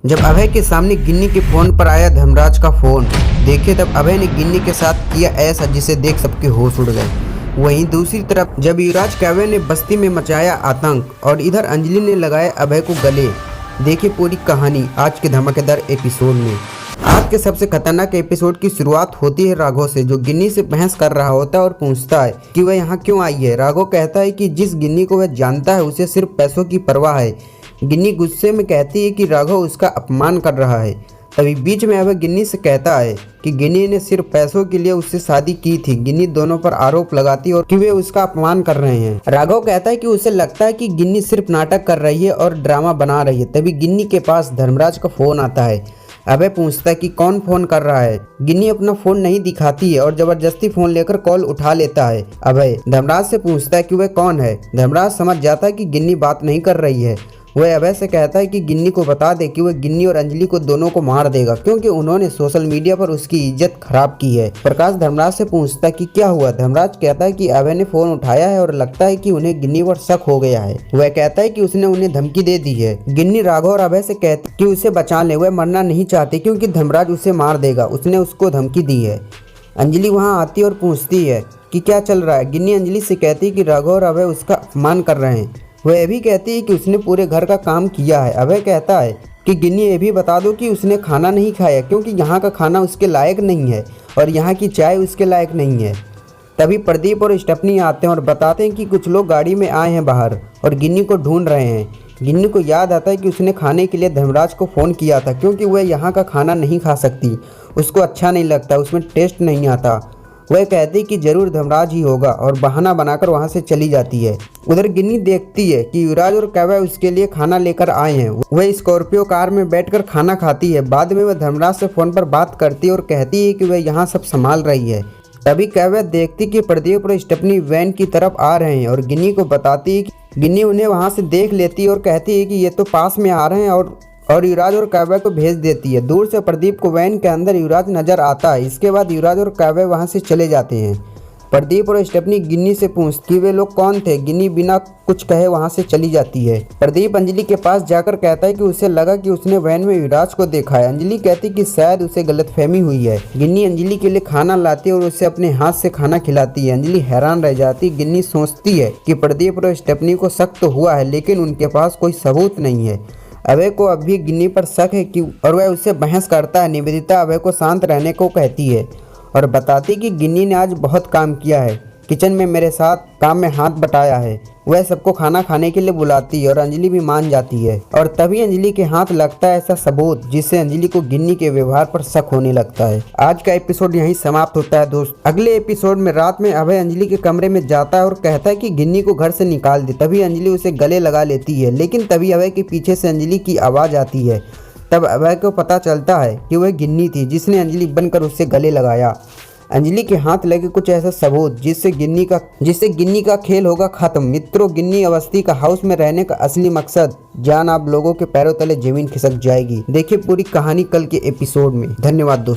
जब अभय के सामने गिन्नी के फोन पर आया धर्मराज का फोन देखे तब अभय ने गिन्नी के साथ किया ऐसा जिसे देख सबके होश उड़ गए। वहीं दूसरी तरफ जब युवराज काव्य ने बस्ती में मचाया आतंक और इधर अंजलि ने लगाया अभय को गले। देखे पूरी कहानी आज के धमाकेदार एपिसोड में। आज के सबसे खतरनाक एपिसोड की शुरुआत होती है राघव से, जो गिन्नी से बहस कर रहा होता है और पूछता है कि वह यहाँ क्यों आई है। राघव कहता है कि जिस गिन्नी को वह जानता है उसे सिर्फ पैसों की परवाह है। गिन्नी गुस्से में कहती है कि राघव उसका अपमान कर रहा है। तभी बीच में अभय गिन्नी से कहता है कि गिन्नी ने सिर्फ पैसों के लिए उससे शादी की थी। गिन्नी दोनों पर आरोप लगाती और कि वे उसका अपमान कर रहे हैं। राघव कहता है कि उसे लगता है कि गिन्नी सिर्फ नाटक कर रही है और ड्रामा बना रही है। तभी गिन्नी के पास धर्मराज का फोन आता है। अभय पूछता है कि कौन फोन कर रहा है। गिन्नी अपना फोन नहीं दिखाती है और जबरदस्ती फोन लेकर कॉल उठा लेता है। अभय धर्मराज से पूछता है कि वह कौन है। धर्मराज समझ जाता है कि गिन्नी बात नहीं कर रही है। वह अभय से कहता है कि गिन्नी को बता दे कि वह गिन्नी और अंजलि को दोनों को मार देगा, क्योंकि उन्होंने सोशल मीडिया पर उसकी इज्जत खराब की है। प्रकाश धर्मराज से पूछता है कि क्या हुआ। धर्मराज कहता है कि अभय ने फोन उठाया है और लगता है कि उन्हें गिन्नी पर शक हो गया है। वह कहता है कि उसने उन्हें धमकी दे दी है। गिन्नी राघव और अभय से कहती कि उसे बचा ले, वह मरना नहीं चाहती क्योंकि धर्मराज उसे मार देगा, उसने उसको धमकी दी है। अंजलि वहाँ आती और पूछती है कि क्या चल रहा है। गिन्नी अंजलि से कहती है कि राघव और अभय उसका अपमान कर रहे हैं। वह ये भी कहती है कि उसने पूरे घर का काम किया है। अभय कहता है कि गिन्नी ये भी बता दो कि उसने खाना नहीं खाया, क्योंकि यहाँ का खाना उसके लायक नहीं है और यहाँ की चाय उसके लायक नहीं है। तभी प्रदीप और स्टेफनी आते हैं और बताते हैं कि कुछ लोग गाड़ी में आए हैं बाहर और गिन्नी को ढूंढ रहे हैं। गिन्नी को याद आता है कि उसने खाने के लिए धर्मराज को फ़ोन किया था, क्योंकि वह यहाँ का खाना नहीं खा सकती, उसको अच्छा नहीं लगता, उसमें टेस्ट नहीं आता। वह कहती कि जरूर धर्मराज ही होगा और बहाना बनाकर वहां से चली जाती है। उधर गिन्नी देखती है कि युवराज और काव्य उसके लिए खाना लेकर आए हैं। वह स्कॉर्पियो कार में बैठकर खाना खाती है। बाद में वह धर्मराज से फोन पर बात करती है और कहती है कि वह यहाँ सब संभाल रही है। तभी काव्य देखती कि प्रदीप और स्टेफनी वैन की तरफ आ रहे हैं और गिन्नी को बताती है कि गिन्नी उन्हें वहाँ से देख लेती है और कहती है कि ये तो पास में आ रहे हैं और युवराज और काव्य को भेज देती है। दूर से प्रदीप को वैन के अंदर युवराज नजर आता है। इसके बाद युवराज और काव्य वहां से चले जाते हैं। प्रदीप और स्टेफनी गिन्नी से पूछती वे लोग कौन थे। गिन्नी बिना कुछ कहे वहां से चली जाती है। प्रदीप अंजलि के पास जाकर कहता है कि उसे लगा कि उसने वैन में युवराज को देखा है। अंजलि कहती कि शायद उसे गलतफहमी हुई है। गिन्नी अंजलि के लिए खाना लाती है और उसे अपने हाथ से खाना खिलाती है। अंजलि हैरान रह जाती। गिन्नी सोचती है कि प्रदीप और स्टेफनी को शक तो हुआ है, लेकिन उनके पास कोई सबूत नहीं है। अभय को अभी गिन्नी पर शक है कि और वह उससे बहस करता है। निवेदिता अभय को शांत रहने को कहती है और बताती कि गिन्नी ने आज बहुत काम किया है, किचन में मेरे साथ काम में हाथ बटाया है। वह सबको खाना खाने के लिए बुलाती है और अंजलि भी मान जाती है। और तभी अंजलि के हाथ लगता है ऐसा सबूत जिससे अंजलि को गिन्नी के व्यवहार पर शक होने लगता है। आज का एपिसोड यहीं समाप्त होता है दोस्त। अगले एपिसोड में रात में अभय अंजलि के कमरे में जाता है और कहता है कि गिन्नी को घर से निकाल दे। तभी अंजलि उसे गले लगा लेती है, लेकिन तभी अभय के पीछे से अंजलि की आवाज़ आती है। तब अभय को पता चलता है कि वह गिन्नी थी जिसने अंजलि बनकर उससे गले लगाया। अंजलि के हाथ लगे कुछ ऐसा सबूत जिससे गिन्नी का खेल होगा खत्म। मित्रों, गिन्नी अवस्थी का हाउस में रहने का असली मकसद जान आप लोगों के पैरों तले जमीन खिसक जाएगी। देखिए पूरी कहानी कल के एपिसोड में। धन्यवाद दोस्तों।